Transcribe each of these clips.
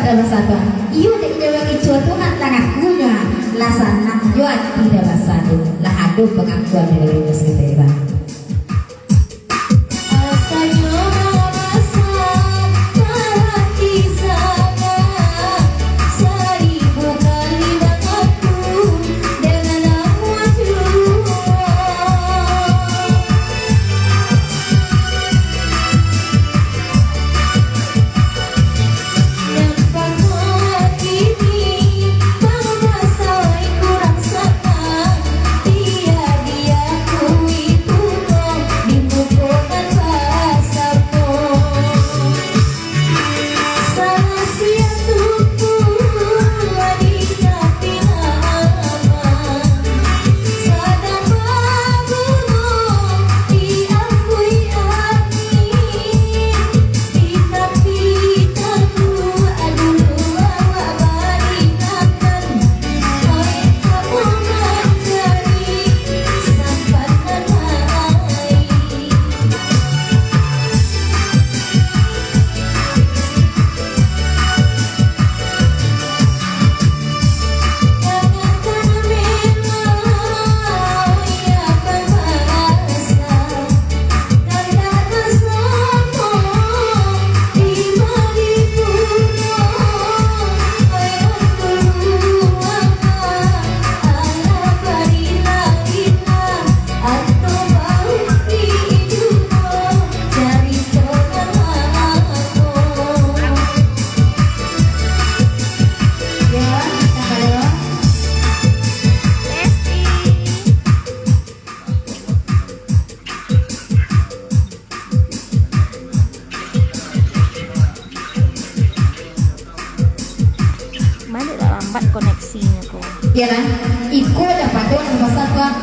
dalam satu iyo dek jawa kecuatuan tangakunya lasana juat tidak basadu lah adu pengakuan dari Mas kita bang. koneksinya kok. Ya kan? Iko dapat tuh masa kan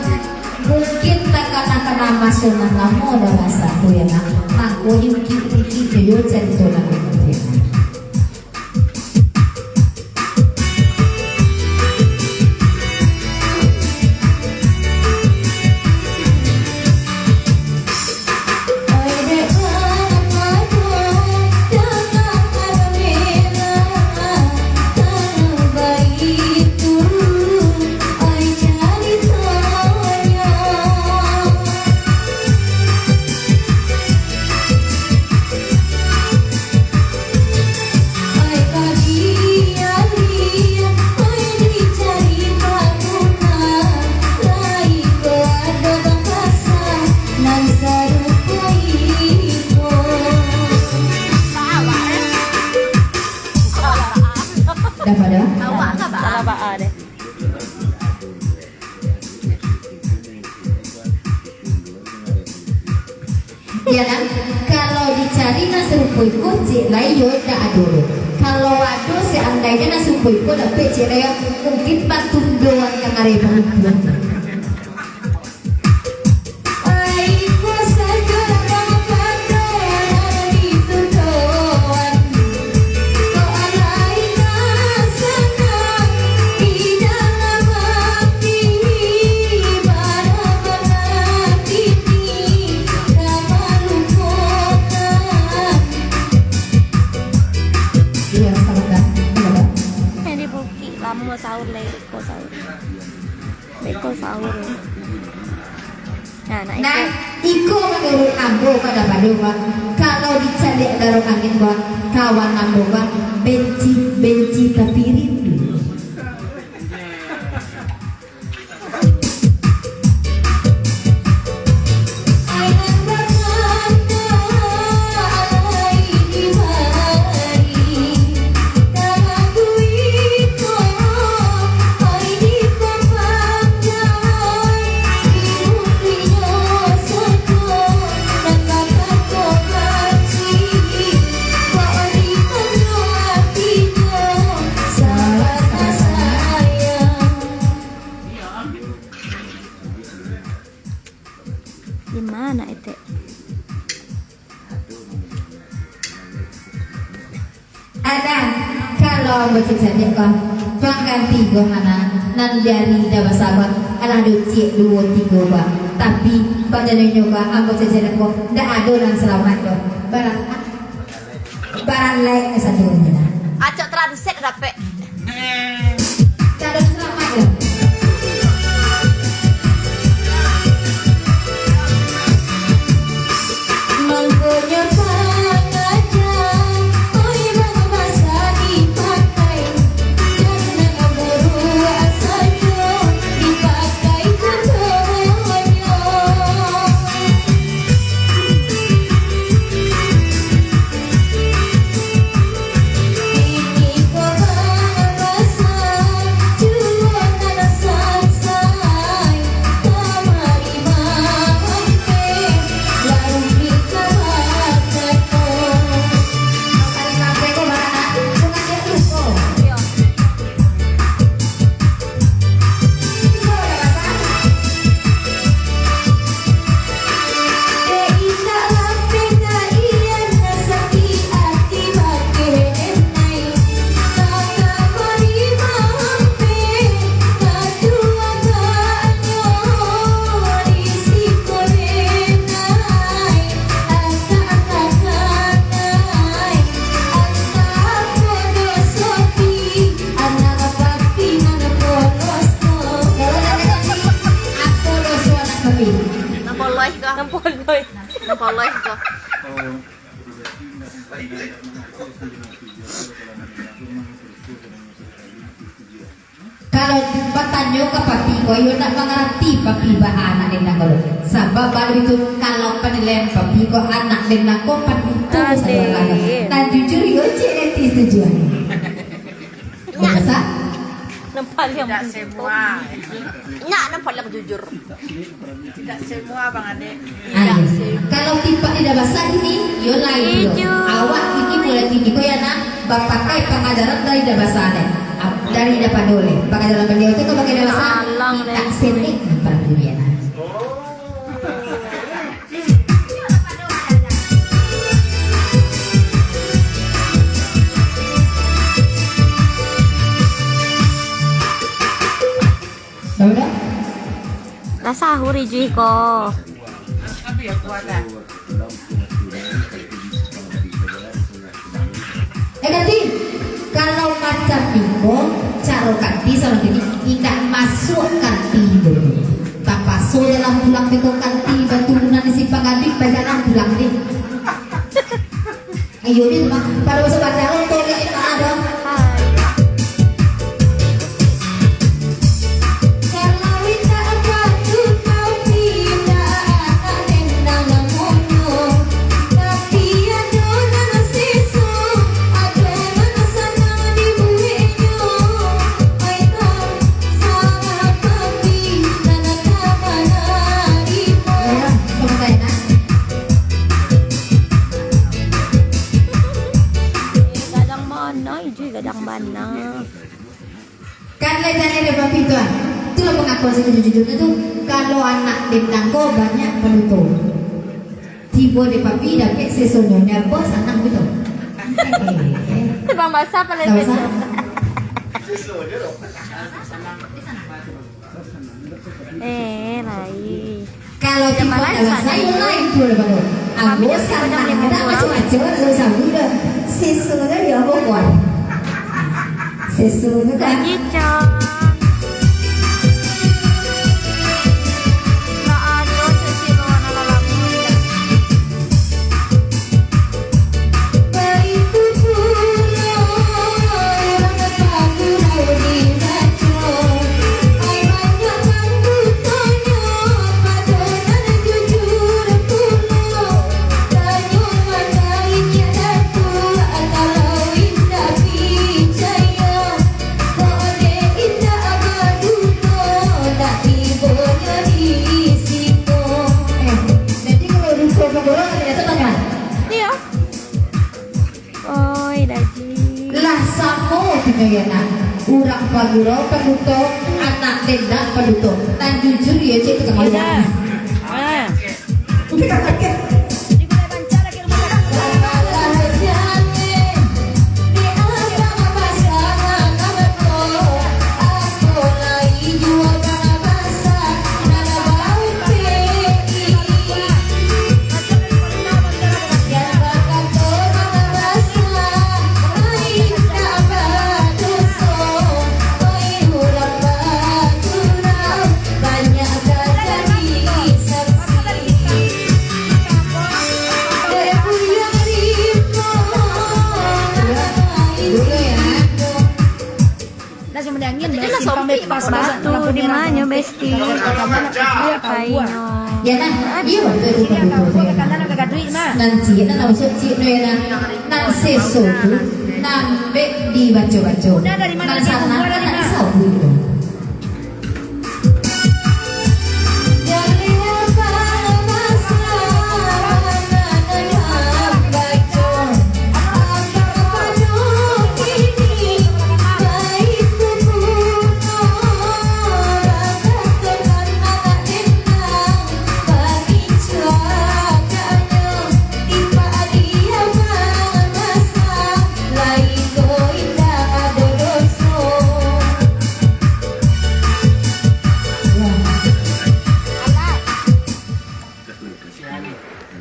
mungkin takkan nama sunan kamu ada masa tuh ya kan? Aku mungkin video cerita lagi ya kan? Ya kan? Kalau dicari nasi rupuiku cik lai yo tak ada. Kalau ada seandainya nasi rupuiku dapat cik lai mungkin patung doang yang ada perempuan. Nah, iko menurut ambo pada paduka kalau dicari darah angin buat kawan ambo kan benci tapi rindu. Gimana itu? Ada kalau bercerita kau jangan tiga mana nan dari dah sahabat alah cik 2 3 bah tapi pada nyoba aku cerita kau dah ada orang selamat kau barang lain satu je lah Acok transit dapat. Kalau selamat ya. Mangkonya pangajang, oi bang masa dipakai, karena buru asalnya dipakai contohnya. Ini korang rasa cuma nana sansai, kamari mampe lalu dikawatako. Kali kafe ko barana sungan dia luko. Yo. Nampoloi ko. Kalau bertanya ke papi ko, yun nak mengerti papi ba anak din ako. Sabab baru itu kalau penilaian papi ko anak din ako panito sa wala. Dan jujur yun cek tujuan. Masa? Nampal yang Tidak semua. Nyak nampal yang jujur. Tidak semua Bang Ade. Kalau tipe tidak basah ini, yo lain yo. Awak ini mulai tinggi ko ya nak, bapakai pengajaran dari tidak basah deh. Dari dapat dole. Pengajaran beliau itu kalau pakai tidak basah, Alang, tak senik pada dunia nak. Sudah? Nasa huri jui ko. Tapi ya kuat dah. Nanti kalau macam bingo, cara kanti sama gini tidak masuk kanti dulu. Tak masuk dalam pulang bingo kanti batunan si pengadil bajaran pulang deh. Ayo ni mah pada masa bandar tu dia ada. Gadang mana? Jui gadang mana? Kan lejannya ada bapak itu ah. Itulah pengakuan saya jujurnya tuh kalau anak dendang ko banyak penutup. Tiba di papi dapat sesonyonya bos anak gitu. Bang Basa paling Tahu best. sah? Lai. Kalau tipe Zaman lain dalam sana. saya lain tuh lah baru. Kami Aku juga sana macam ada lima macam-macam lu sama udah. Sesuatu ya bukan. Sesuatu kan. Lagi cong. Nak ada sesi bawa nama lagu. Beriku pulau yang padu di racun. Ai banyak mangkutannya padonan jujur pulau. Tanyo mangainya datu kalau indah percaya. Kode indah abaduno tak tibonya risiko. Nanti kalau ruko pagoro ternyata tangan. Iya. Oi, daji. Lah samo tinayana urang paguro paduto anak tenda paduto tan jujur ya cek tukang Iya. ojek Mana? Bayangin Jadi deh, lah simpang zombie, pas Batu lampu di mana besti? Kayaknya. Ya nah, iya waktu itu nanti nan usah cik no ya nan sesuatu nan be dibaca-baca. Nan sana kan nan sabu.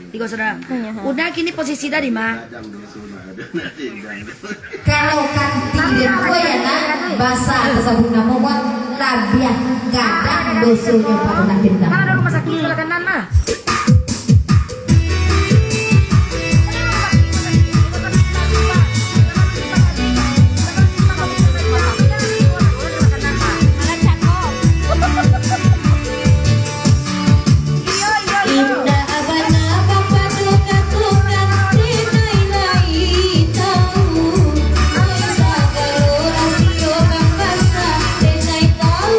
Tiga saudara. Udah kini posisi dari mana? Kalau kanting dan kue ya nah bahasa sabun nama buat labiah gadang dosunya pada nak dendam. Mana ada rumah sakit sebelah kanan mah? Indah abana kapadu katukan dinai nai tahu. Oi sagalo rasio kang basa dinai tahu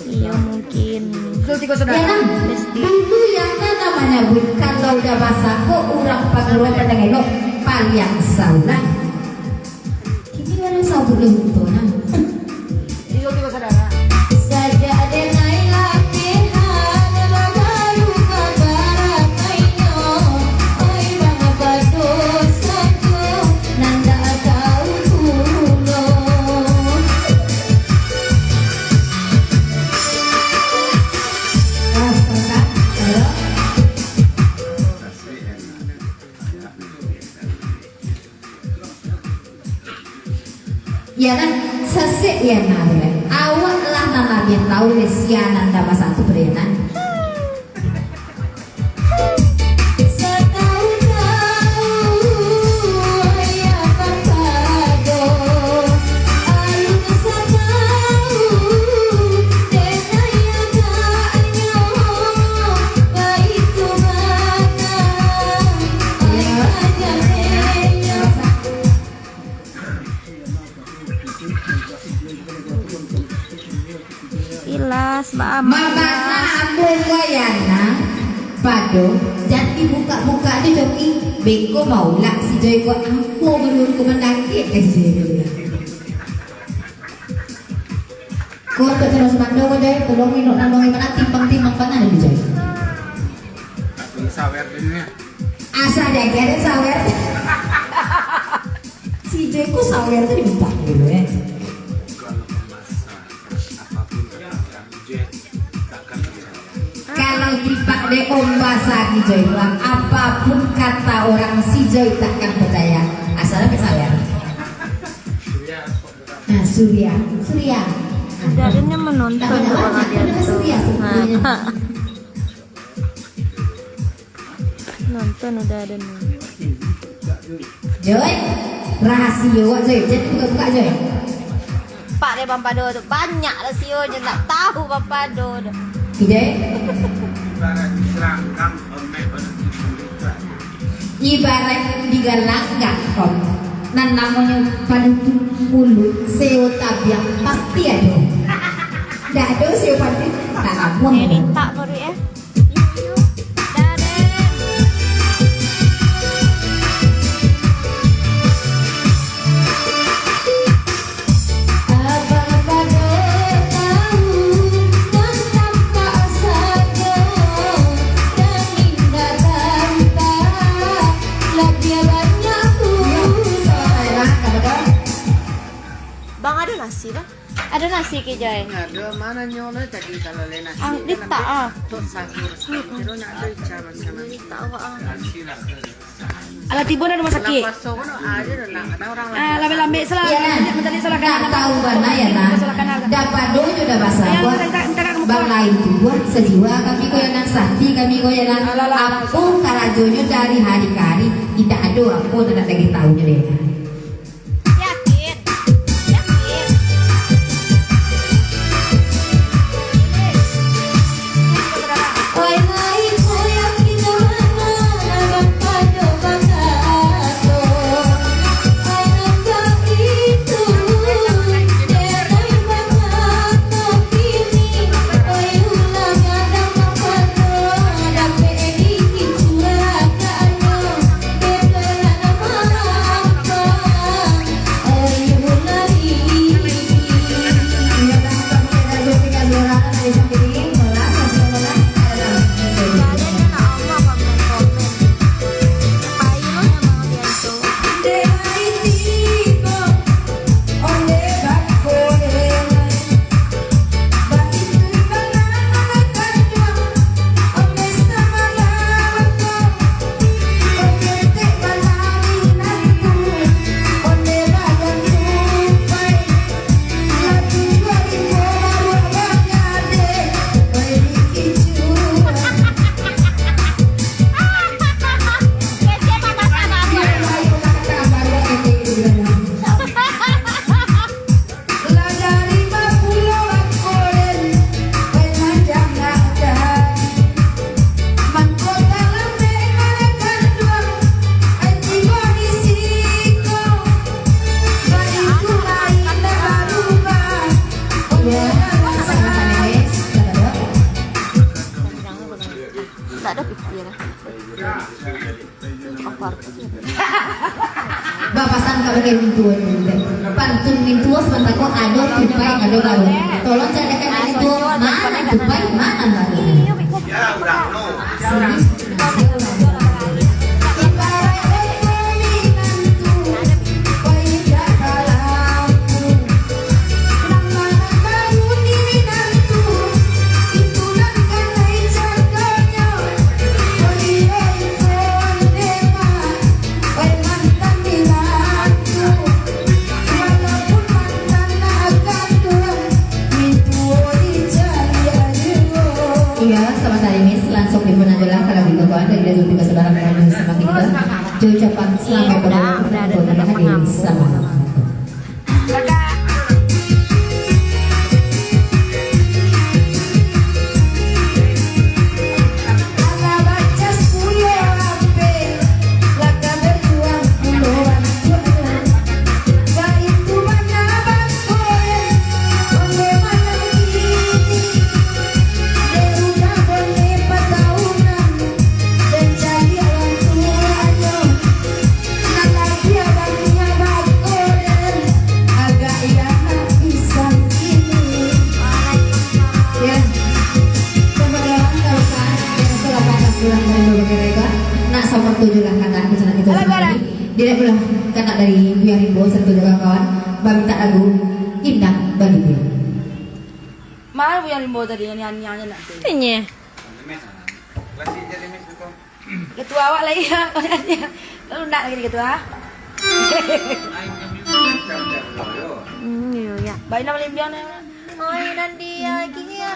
Iya mungkin. Betul tiga Ya saudara. nah, dulu yang namanya bu kalau udah basah kok orang pangeran pada ngelok paliang saulah. Kini ada sabun lembut nah. Tiga saudara. Saja denai latihan baru kabar mainyo. Oi bangga padosaku nanda tahu kuno. Rasakan, halo. Ya kan sesek ya nah boleh. Awak lah nana biar tahu lesianan dapat satu berenan. Ilas, Mbak Amal. Mabana ambung wayana pado jadi buka-buka di joki beko mau lah si joy ko aku menurut ko mendaki ko untuk terus mando ko joy tolong minum nandong mana timbang-timbang mana ada joy Sawer ini ya. asa deh ada sawer si joy ko sawer tuh dibuka dulu ya. Kalau dipak de ombasa di Joy Bang, apapun kata orang si Joy takkan percaya. Asalnya pesawat. Nah, Surya. Dadanya menonton Tak banyak kalau banyak, dia ada tuh. Surya sebenarnya. Nonton udah ada nih. Joy, rahasia wak Joy. Jadi buka-buka Joy. Pak deh Bang Pado tuh banyak rasionya tak tahu Bang Pado. Joy. Serangkam omek pada Ibarat digalangkan kom. Nan namanya pada mulut seo tabiak pasti ada. Dah ada seo pasti tak apa. Ini tak baru ya. Bang ada nasi Bang? Ada nasi ke Joy? ada mana nyono tadi kalau lena Ang dita ah. tuh sahur pero nak ada cara sama Tahu ah. Ala tibo na rumah sakit. paso kono ada nak orang Ah, lambe-lambe salah. Ya kan? Mentali salah Tak kanan. tahu mana ya nah. Salah kanan. Dapat do sudah bahasa. Ayan, Buat entah kamu bang lain tua sejiwa kami koyanan sakti kami koyanan apung karajonyo dari hari ke hari tidak ada aku tidak lagi tahunya deh. Yakin. Yakin. Oi lain koyak kita mana pada bangkato. Oi nanda itu dari bangkato kini. Oi ulang ada bangkato dapat ini curakaannya bebelan apa. Oi ulang ini. Ya kan kami ada dua tiga suara dari samping melas melas. Kalian nak Allah komen-komen. Payu emang dia tuh. Kece mata sama dia. Tak ada pikiran. Apa Bapasan ka bagay mintuan pantun mintuan sebentar kok ada tupai ada baru tolong carikan mintuan mana tupai mana baru Iya, sama saya Miss langsung dibuat adalah kalau gitu kawan dari dari tiga saudara kami sama kita. Ucapan selamat berada hadir sama. Dia pulang kata dari Buya Rimbo serta kawan-kawan bagi tak lagu indah bagi dia. Mana Buya Rimbo tadi yang nyanyi nak tu? Ini. Ketua awak lagi ya. Lalu nak lagi ketua. Iya ya. Baik nama limbian ya. Oi nanti ya kini ya.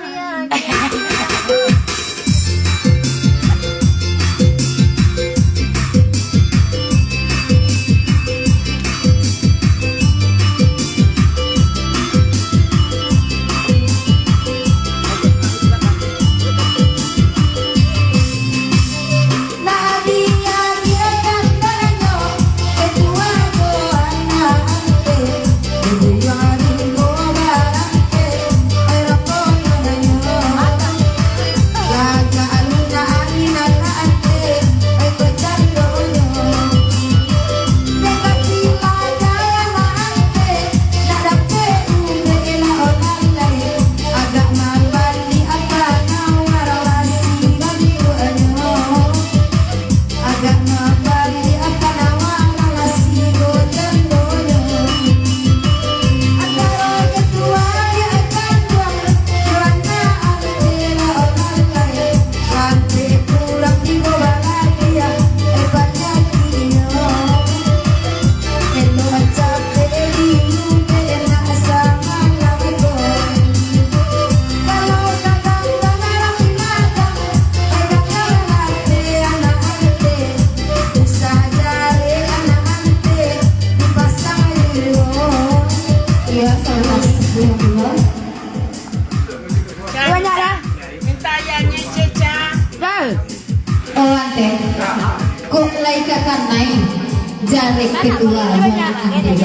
Oh ante, kok lagi kakan naik jarek ketua jangan ante.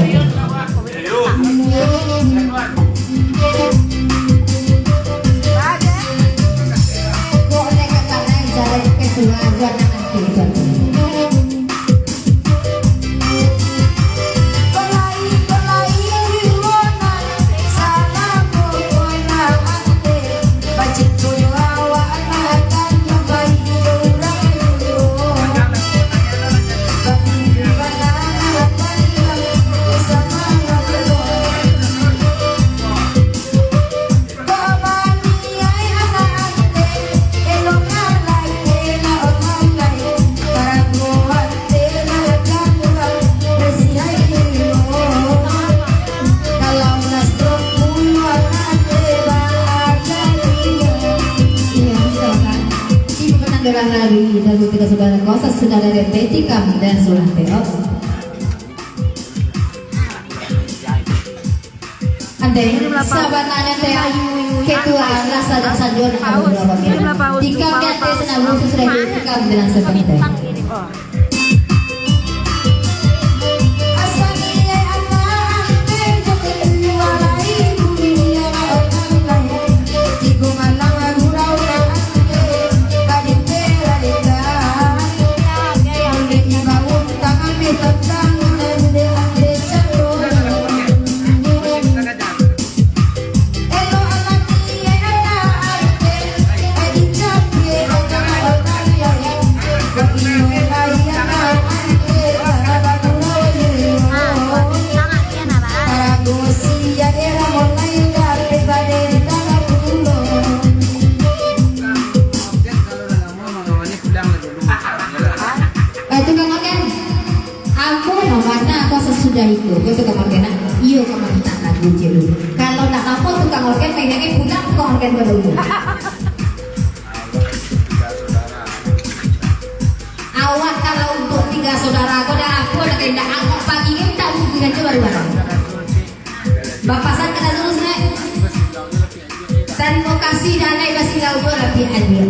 Kok lagi kakan naik jarek ketua jangan ante. Dari tiga saudara kosa saudara Betty Kam dan Sulanteo. Ante sabananya teh ketua rasa dan sajon beberapa kali. Jika nyate senabu sudah Betty Kam dan sebentar. Sudah itu, gue tukang organ, iyo kamu minta lagu dulu. Kalau nak lapor tukang organ, pengennya pulang tukang organ dulu. Awak kalau untuk 3 saudara, kau dah apa? Dah kena angkut pagi ni tak mungkin coba baru. Bapak saya kena terus nek. Terima kasih dah naik basi kau tu lebih adil.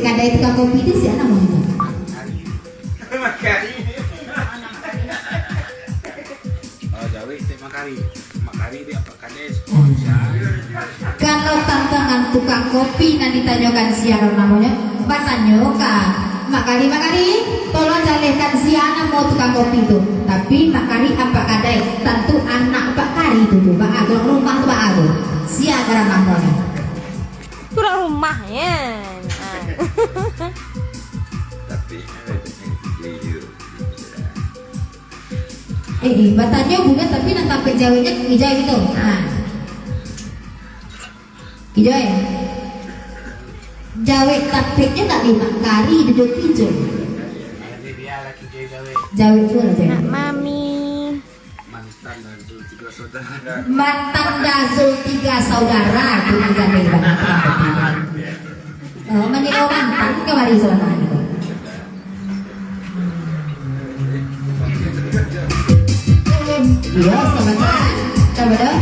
Kadai tukang kopi itu siapa namanya? Oh, Jawi teh Makari dia apa kades? Kalau tantangan tukang kopi nanti tanyakan siapa namanya, batanyokan Makari, tolong jalehkan siapa mau tukang kopi itu. Tapi Makari apa kadai? Tentu anak Pak Kari itu tuh, Pak Agung rumah tuh Pak Agung. Siapa namanya? Kurang rumahnya. Batanyo bukan tapi nanti sampai jauhnya hijau gitu. Hijau ya. Jawa tapiknya tak lima kari duduk hijau. Jawa itu aja. Nak mami. Mantan Dazul 3 saudara itu menjadi banget. Oh, mani mantan kemari selama itu. Iya, sahabat dong.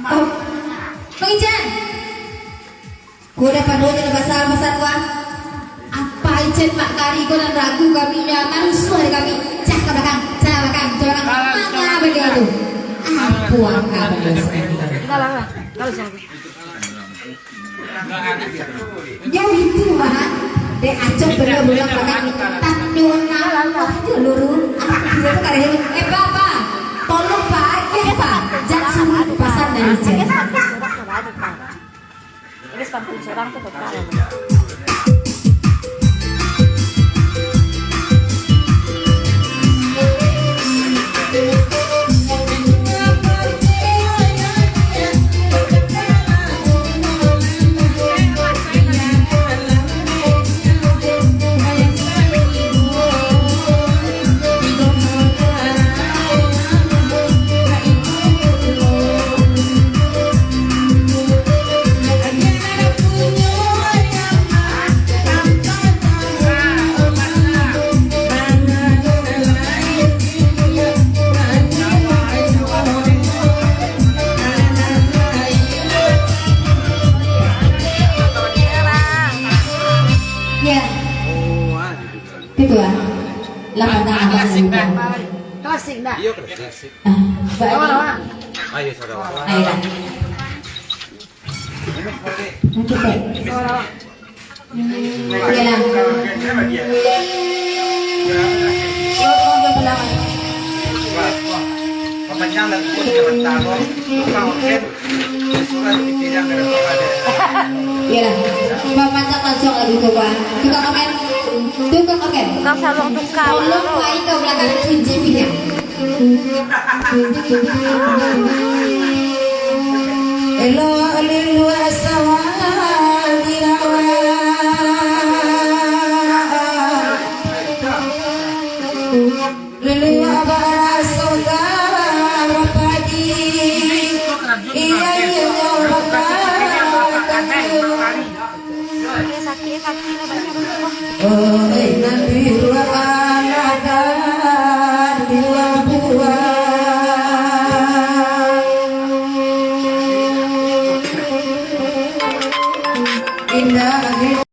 Oh, Bang Ican, gua dapat duit dapat besar gua. Apa Ican Mak Kari gua dan ragu kami jangan suara kami. Cak ke belakang, jangan mana benda itu. Buang apa Lah. Kalau saya. Ya itu mah. Dek acok bener-bener pakai tandona. Lurun. Aku bisa tuh kadang samping seorang tuh bekal. Ya, Oh, ah, gitu. itu ah. Lapan tangan Klasik dah. Klasik dah. Iya klasik. Mbak Lawan, Adi. lawan. Ayo saudara. Ayo lah. Ini seperti Nanti teh. Lawan, lawan. Iya lah. Kalau dia bilang, Papanjang dan pun jangan tahu. Kau kan surat tidak ada pada. iya lah. Bapak tak langsung lagi coba. Tukang komen. Tukang oke. Kau salong tukar. Tolong main ke belakang cincin ya. Elo lilu asawa dirawa. Lilu abara soga rapadi. Iya iya Sakit kaki lah banyak. oh nabi ruwa